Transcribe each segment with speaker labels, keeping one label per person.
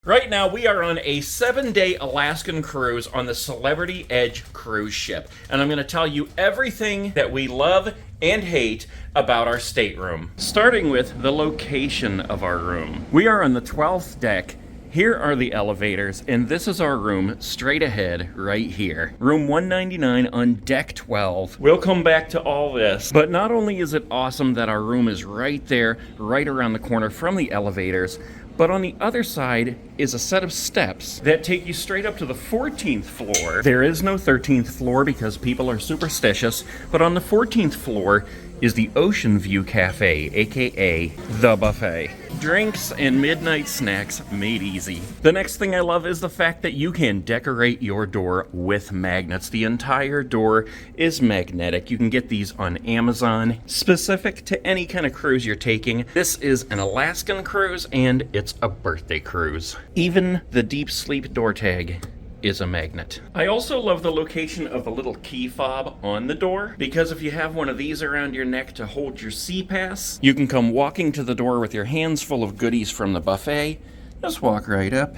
Speaker 1: Right now, we are on a 7-day Alaskan cruise on the Celebrity Edge cruise ship, and I'm going to tell you everything that we love and hate about our stateroom. Starting with the location of our room. We are on the 12th deck. Here are the elevators, and this is our room straight ahead right here. Room 199 on deck 12. We'll come back to all this, but not only is it awesome that our room is right there, right around the corner from the elevators, but on the other side is a set of steps that take you straight up to the 14th floor. There is no 13th floor because people are superstitious, but on the 14th floor is the Ocean View Cafe, aka The Buffet. Drinks and midnight snacks made easy. The next thing I love is the fact that you can decorate your door with magnets. The entire door is magnetic. You can get these on Amazon, specific to any kind of cruise you're taking. This is an Alaskan cruise and it's a birthday cruise. Even the deep sleep door tag is a magnet. I also love the location of the little key fob on the door, because if you have one of these around your neck to hold your sea pass, you can come walking to the door with your hands full of goodies from the buffet. Just walk right up,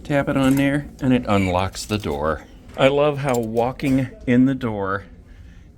Speaker 1: tap it on there, and it unlocks the door. I love how walking in the door,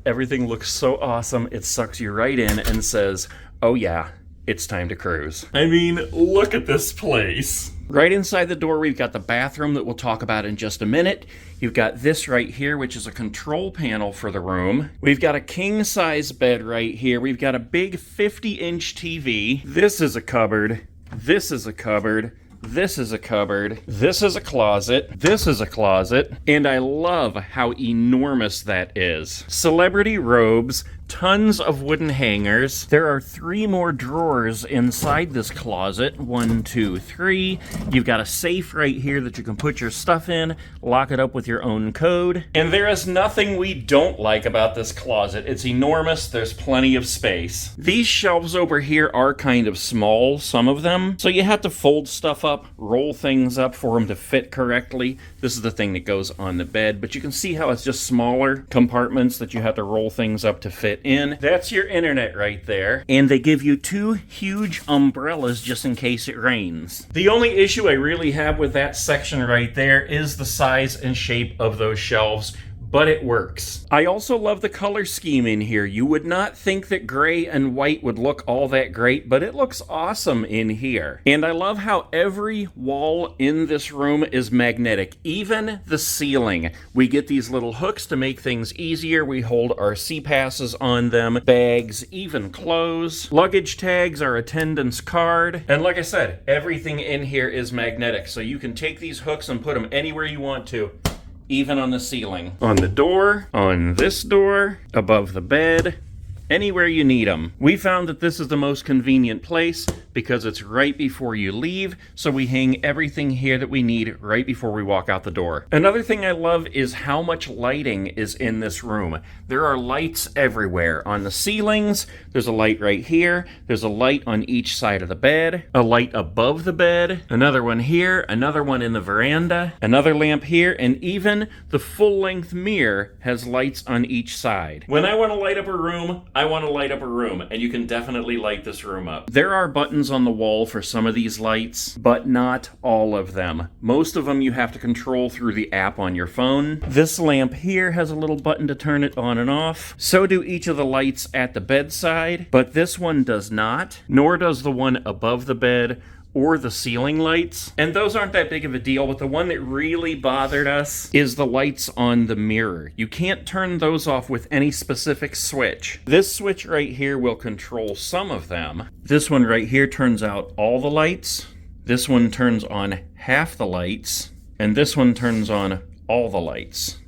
Speaker 1: everything looks so awesome. It sucks you right in and says, oh yeah, it's time to cruise. I mean, look at this place. Right inside the door, we've got the bathroom that we'll talk about in just a minute. You've got this right here, which is a control panel for the room. We've got a king-size bed right here. We've got a big 50-inch TV. This is a cupboard. This is a cupboard. This is a cupboard. This is a closet. This is a closet. And I love how enormous that is. Celebrity robes. Tons of wooden hangers. There are 3 more drawers inside this closet. 1, 2, 3. You've got a safe right here that you can put your stuff in, lock it up with your own code. And there is nothing we don't like about this closet. It's enormous. There's plenty of space. These shelves over here are kind of small, some of them. So you have to fold stuff up, roll things up for them to fit correctly. This is the thing that goes on the bed, but you can see how it's just smaller compartments that you have to roll things up to fit in. That's your internet right there. And they give you 2 huge umbrellas just in case it rains. The only issue I really have with that section right there is the size and shape of those shelves, but it works. I also love the color scheme in here. You would not think that gray and white would look all that great, but it looks awesome in here. And I love how every wall in this room is magnetic, even the ceiling. We get these little hooks to make things easier. We hold our sea passes on them, bags, even clothes. Luggage tags, our attendance card. And like I said, everything in here is magnetic, so you can take these hooks and put them anywhere you want to. Even on the ceiling. On the door, on this door, above the bed, anywhere you need them. We found that this is the most convenient place because it's right before you leave, so we hang everything here that we need right before we walk out the door. Another thing I love is how much lighting is in this room. There are lights everywhere. On the ceilings, there's a light right here, there's a light on each side of the bed, a light above the bed, another one here, another one in the veranda, another lamp here, and even the full-length mirror has lights on each side. When I want to light up a room, I want to light up a room, and you can definitely light this room up. There are buttons on the wall for some of these lights, but not all of them. Most of them you have to control through the app on your phone. This lamp here has a little button to turn it on and off. So do each of the lights at the bedside, but this one does not, nor does the one above the bed or the ceiling lights. And those aren't that big of a deal, but the one that really bothered us is the lights on the mirror. You can't turn those off with any specific switch. This switch right here will control some of them. This one right here turns out all the lights. This one turns on half the lights. And this one turns on all the lights.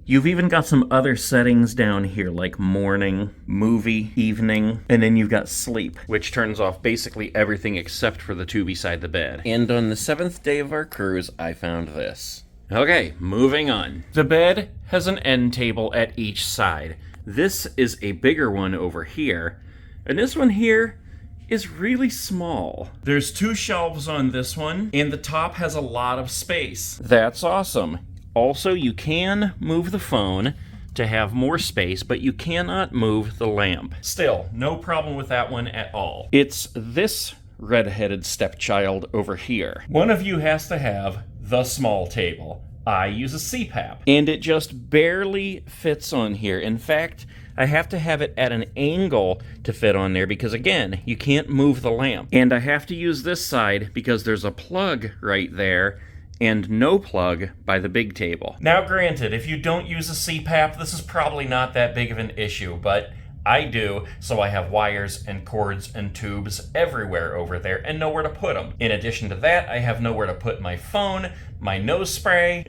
Speaker 1: You've even got some other settings down here, like morning, movie, evening, and then you've got sleep, which turns off basically everything except for the 2 beside the bed. And on the 7th day of our cruise, I found this. Okay, moving on. The bed has an end table at each side. This is a bigger one over here, and this one here is really small. There's 2 shelves on this one, and the top has a lot of space. That's awesome. Also, you can move the phone to have more space, but you cannot move the lamp. Still, no problem with that one at all. It's this red-headed stepchild over here. One of you has to have the small table. I use a CPAP. And it just barely fits on here. In fact, I have to have it at an angle to fit on there because, again, you can't move the lamp. And I have to use this side because there's a plug right there and no plug by the big table. Now, granted, if you don't use a CPAP, this is probably not that big of an issue, but I do, so I have wires and cords and tubes everywhere over there and nowhere to put them. In addition to that, I have nowhere to put my phone, my nose spray,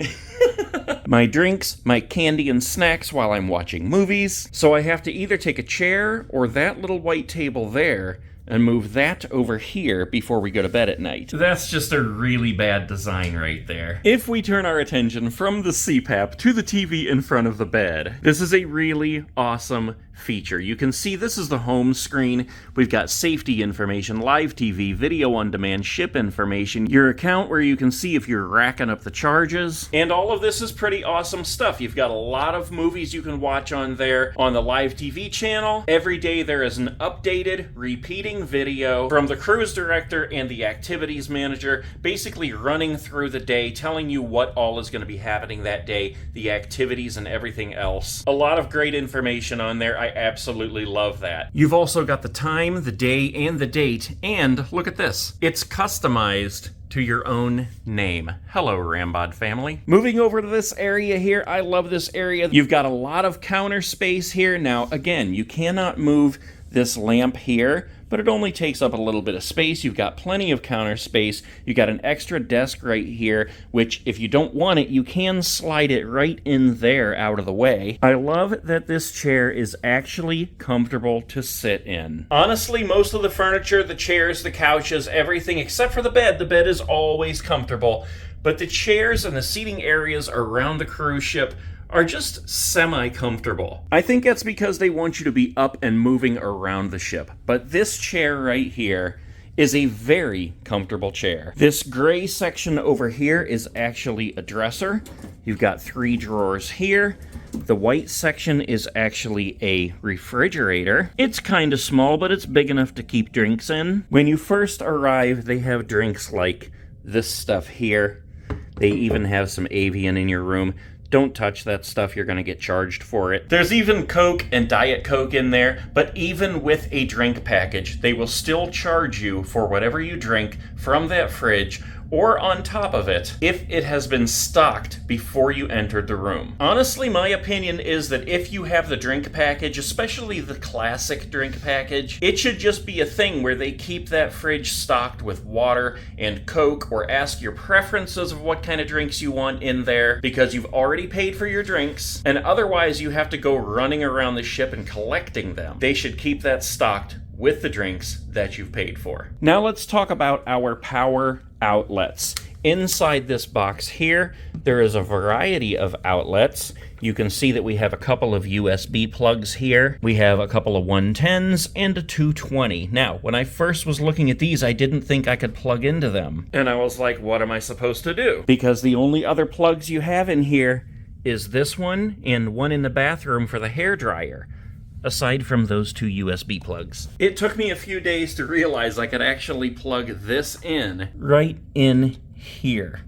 Speaker 1: my drinks, my candy and snacks while I'm watching movies. So I have to either take a chair or that little white table there and move that over here before we go to bed at night. That's just a really bad design right there. If we turn our attention from the CPAP to the TV in front of the bed, this is a really awesome feature. You can see this is the home screen. We've got safety information, live TV, video on demand, ship information, your account where you can see if you're racking up the charges, and all of this is pretty awesome stuff. You've got a lot of movies you can watch on there on the live TV channel. Every day there is an updated, repeating video from the cruise director and the activities manager, basically running through the day, telling you what all is going to be happening that day, the activities and everything else. A lot of great information on there. I absolutely love that. You've also got the time, the day, and the date, and look at this. It's customized to your own name. Hello, Rambod family. Moving over to this area here, I love this area. You've got a lot of counter space here. Now, again, you cannot move this lamp here, but it only takes up a little bit of space. You've got plenty of counter space. You've got an extra desk right here, which if you don't want it, you can slide it right in there out of the way. I love that this chair is actually comfortable to sit in. Honestly, most of the furniture, the chairs, the couches, everything except for the bed is always comfortable. But the chairs and the seating areas around the cruise ship are just semi-comfortable. I think that's because they want you to be up and moving around the ship. But this chair right here is a very comfortable chair. This gray section over here is actually a dresser. You've got 3 drawers here. The white section is actually a refrigerator. It's kind of small, but it's big enough to keep drinks in. When you first arrive, they have drinks like this stuff here. They even have some Avian in your room. Don't touch that stuff, you're going to get charged for it. There's even Coke and Diet Coke in there, but even with a drink package, they will still charge you for whatever you drink from that fridge or on top of it if it has been stocked before you entered the room. Honestly, my opinion is that if you have the drink package, especially the classic drink package, it should just be a thing where they keep that fridge stocked with water and Coke, or ask your preferences of what kind of drinks you want in there, because you've already paid for your drinks, and otherwise you have to go running around the ship and collecting them. They should keep that stocked with the drinks that you've paid for. Now let's talk about our power outlets. Inside this box here, there is a variety of outlets. You can see that we have a couple of USB plugs here. We have a couple of 110s and a 220. Now, when I first was looking at these, I didn't think I could plug into them. And I was like, what am I supposed to do? Because the only other plugs you have in here is this one and one in the bathroom for the hairdryer, aside from those 2 USB plugs. It took me a few days to realize I could actually plug this in right in here.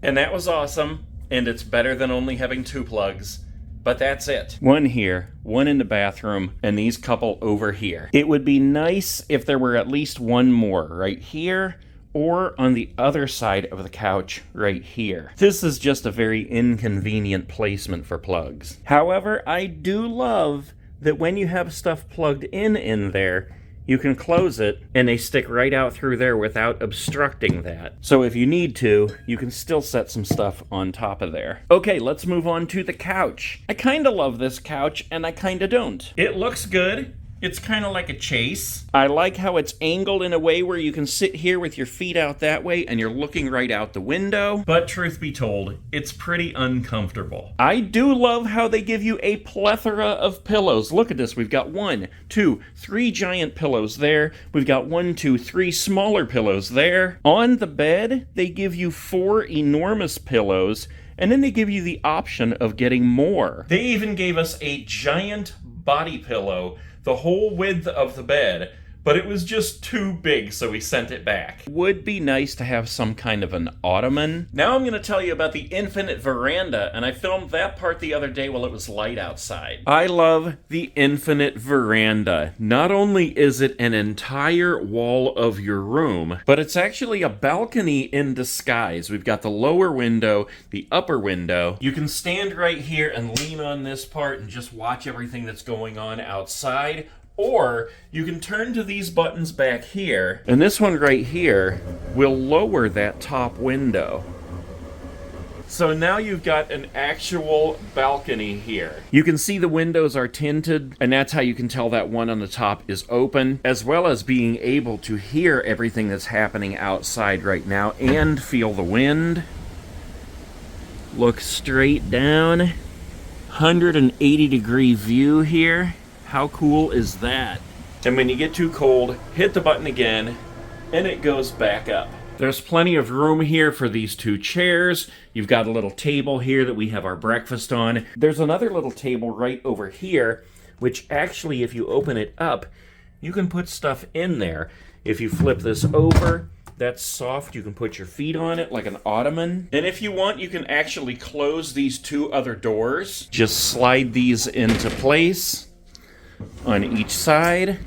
Speaker 1: And that was awesome, and it's better than only having 2 plugs. But that's it. One here, one in the bathroom, and these couple over here. It would be nice if there were at least one more right here, or on the other side of the couch right here. This is just a very inconvenient placement for plugs. However, I do love that when you have stuff plugged in there, you can close it and they stick right out through there without obstructing that. So if you need to, you can still set some stuff on top of there. Okay, let's move on to the couch. I kind of love this couch and I kind of don't. It looks good. It's kind of like a chase. I like how it's angled in a way where you can sit here with your feet out that way and you're looking right out the window. But truth be told, it's pretty uncomfortable. I do love how they give you a plethora of pillows. Look at this. We've got 1, 2, 3 giant pillows there. We've got 1, 2, 3 smaller pillows there. On the bed, they give you 4 enormous pillows, and then they give you the option of getting more. They even gave us a giant body pillow, the whole width of the bed, but it was just too big, so we sent it back. Would be nice to have some kind of an ottoman. Now I'm going to tell you about the Infinite Veranda, and I filmed that part the other day while it was light outside. I love the Infinite Veranda. Not only is it an entire wall of your room, but it's actually a balcony in disguise. We've got the lower window, the upper window. You can stand right here and lean on this part and just watch everything that's going on outside. Or you can turn to these buttons back here, and this one right here will lower that top window. So now you've got an actual balcony here. You can see the windows are tinted, and that's how you can tell that one on the top is open, as well as being able to hear everything that's happening outside right now and feel the wind. Look straight down. 180-degree view here. How cool is that? And when you get too cold, hit the button again, and it goes back up. There's plenty of room here for these two chairs. You've got a little table here that we have our breakfast on. There's another little table right over here, which actually, if you open it up, you can put stuff in there. If you flip this over, that's soft. You can put your feet on it like an ottoman. And if you want, you can actually close these two other doors. Just slide these into place on each side,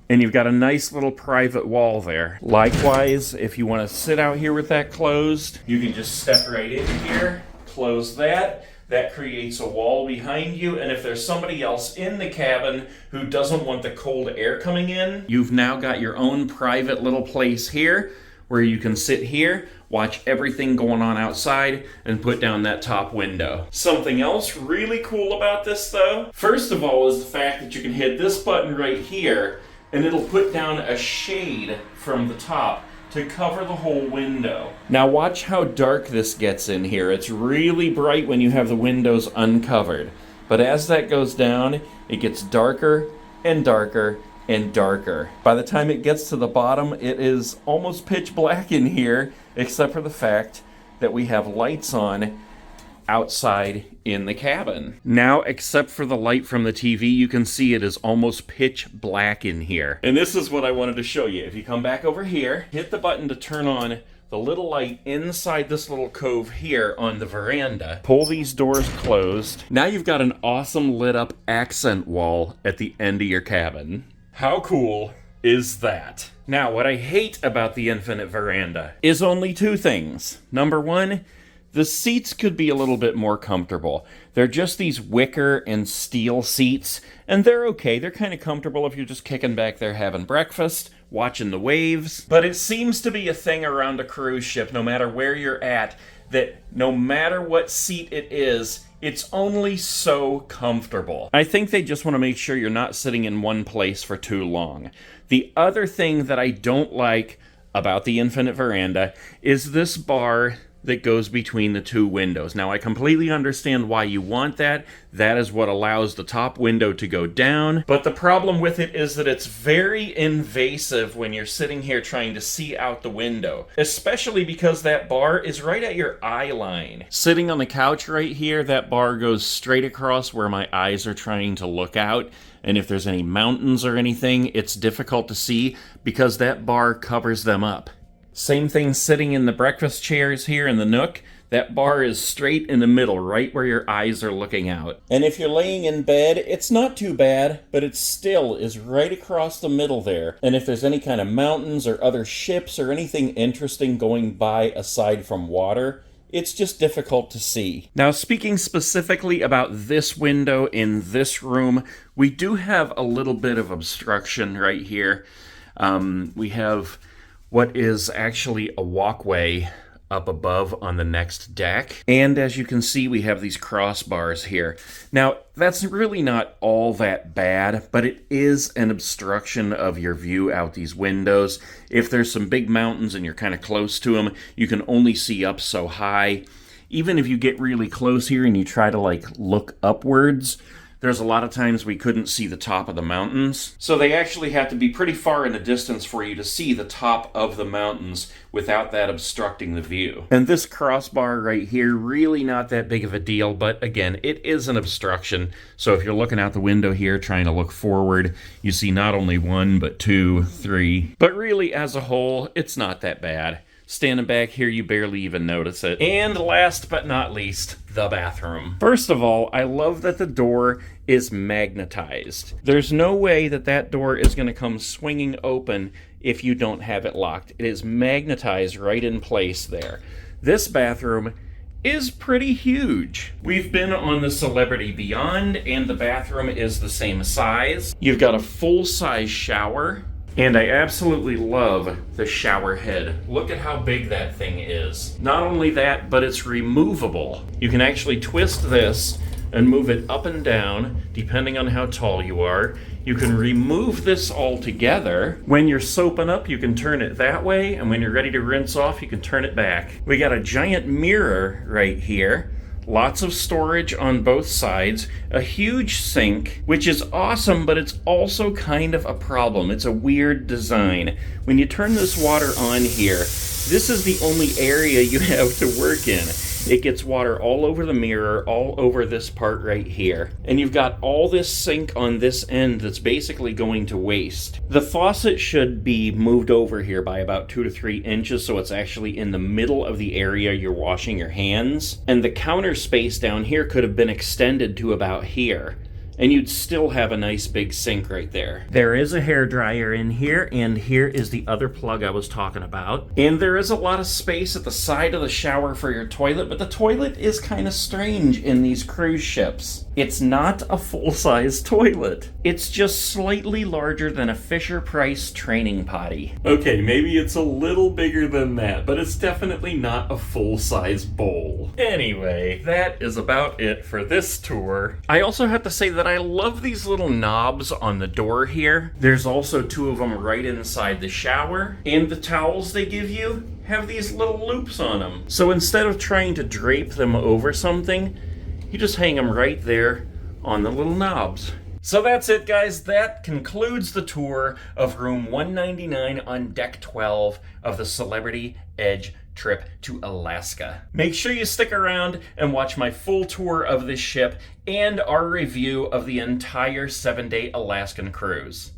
Speaker 1: and you've got a nice little private wall there. Likewise, if you want to sit out here with that closed, you can just step right in here, close that. That creates a wall behind you, and if there's somebody else in the cabin who doesn't want the cold air coming in, you've now got your own private little place here where you can sit here, watch everything going on outside, and put down that top window. Something else really cool about this, though, first of all, is the fact that you can hit this button right here, and it'll put down a shade from the top to cover the whole window. Now watch how dark this gets in here. It's really bright when you have the windows uncovered, but as that goes down, it gets darker and darker and darker. By the time it gets to the bottom, it is almost pitch black in here, except for the fact that we have lights on outside in the cabin. Now, except for the light from the TV, you can see it is almost pitch black in here. And this is what I wanted to show you. If you come back over here, hit the button to turn on the little light inside this little cove here on the veranda. Pull these doors closed. Now you've got an awesome lit up accent wall at the end of your cabin. How cool is that? Now, what I hate about the Infinite Veranda is only two things. Number one, the seats could be a little bit more comfortable. They're just these wicker and steel seats, and they're okay. They're kind of comfortable if you're just kicking back there having breakfast, watching the waves. But it seems to be a thing around a cruise ship, no matter where you're at, that no matter what seat it is, it's only so comfortable. I think they just want to make sure you're not sitting in one place for too long. The other thing that I don't like about the Infinite Veranda is this bar that goes between the two windows. Now, I completely understand why you want that. That is what allows the top window to go down. But the problem with it is that it's very invasive when you're sitting here trying to see out the window, especially because that bar is right at your eye line. Sitting on the couch right here, that bar goes straight across where my eyes are trying to look out. And if there's any mountains or anything, it's difficult to see because that bar covers them up. Same thing sitting in the breakfast chairs here in the nook. That bar is straight in the middle, right where your eyes are looking out. And if you're laying in bed, it's not too bad, but it still is right across the middle there. And if there's any kind of mountains or other ships or anything interesting going by aside from water, it's just difficult to see. Now, speaking specifically about this window in this room, we do have a little bit of obstruction right here. We have what is actually a walkway up above on the next deck. And as you can see, we have these crossbars here. Now, that's really not all that bad, but it is an obstruction of your view out these windows. If there's some big mountains and you're kind of close to them, you can only see up so high. Even if you get really close here and you try to look upwards, there's a lot of times we couldn't see the top of the mountains. So they actually have to be pretty far in the distance for you to see the top of the mountains without that obstructing the view. And this crossbar right here, really not that big of a deal, but again, it is an obstruction. So if you're looking out the window here trying to look forward, you see not only one, but two, three. But really, as a whole, it's not that bad. Standing back here, you barely even notice it. And last but not least, the bathroom. First of all, I love that the door is magnetized. There's no way that that door is going to come swinging open if you don't have it locked. It is magnetized right in place there. This bathroom is pretty huge. We've been on the Celebrity Beyond, and the bathroom is the same size. You've got a full-size shower. And I absolutely love the shower head. Look at how big that thing is. Not only that, but it's removable. You can actually twist this and move it up and down, depending on how tall you are. You can remove this altogether. When you're soaping up, you can turn it that way, and when you're ready to rinse off, you can turn it back. We got a giant mirror right here. Lots of storage on both sides, a huge sink, which is awesome, but it's also kind of a problem. It's a weird design. When you turn this water on here, this is the only area you have to work in. It gets water all over the mirror, all over this part right here. And you've got all this sink on this end that's basically going to waste. The faucet should be moved over here by about 2 to 3 inches so it's actually in the middle of the area you're washing your hands. And the counter space down here could have been extended to about here. And you'd still have a nice big sink right there. There is a hairdryer in here, and here is the other plug I was talking about. And there is a lot of space at the side of the shower for your toilet, but the toilet is kind of strange in these cruise ships. It's not a full-size toilet. It's just slightly larger than a Fisher-Price training potty. Okay, maybe it's a little bigger than that, but it's definitely not a full-size bowl. Anyway, that is about it for this tour. I also have to say that I love these little knobs on the door here. There's also 2 of them right inside the shower, and the towels they give you have these little loops on them. So instead of trying to drape them over something, you just hang them right there on the little knobs. So that's it, guys. That concludes the tour of room 199 on deck 12 of the Celebrity Edge trip to Alaska. Make sure you stick around and watch my full tour of this ship and our review of the entire 7-day Alaskan cruise.